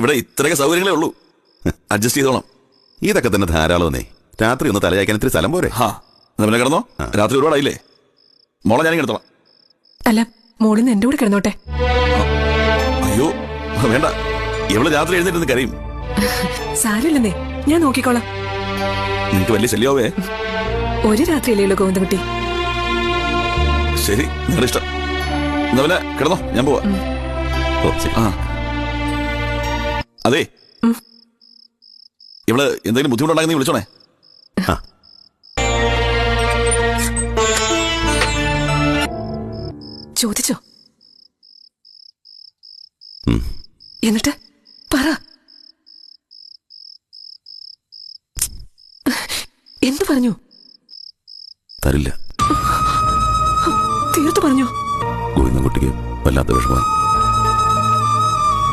ഇവിടെ ഇത്രയൊക്കെ സൗകര്യങ്ങളേ ഉള്ളൂ. അഡ്ജസ്റ്റ് ചെയ്തോളാം. ഇതൊക്കെ തന്നെ ധാരാളമെന്നേ. രാത്രി ഒന്ന് തലയാക്കാൻ ഇത്തിരി സ്ഥലം പോരെ? പിന്നെ കിടന്നോ, രാത്രി ഒരുപാടായില്ലേ. മോളെ ഞാനും കിടത്തോളാം. അല്ല, മോളിന്ന് എന്റെ കൂടെ കിടന്നോട്ടെ. അയ്യോ വേണ്ട, ഇവള് രാത്രി എഴുന്നേറ്റ് കരയും. സാരമില്ലെന്നേ, ഞാൻ നോക്കിക്കോളാം. നിനക്ക് വലിയ ശല്യാവേ. ഒരു രാത്രിയല്ലേ ഉള്ളൂ ഗോവിന്ദൻകുട്ടി. ശരി, നിങ്ങളുടെ ഇഷ്ടം. എന്നാ പിന്നെ കിടന്നോ, ഞാൻ പോവാ. അതെ, ഇവള് എന്തെങ്കിലും ബുദ്ധിമുട്ടുണ്ടാകുന്ന നീ വിളിച്ചോണേ. ചോദിച്ചോ? എന്നിട്ട് പറ. എന്തു പറഞ്ഞു? തരില്ല. തീർത്തു പറഞ്ഞോ? ഗോവിന്ദൻകുട്ടിക്ക് വല്ലാത്ത വിഷമം.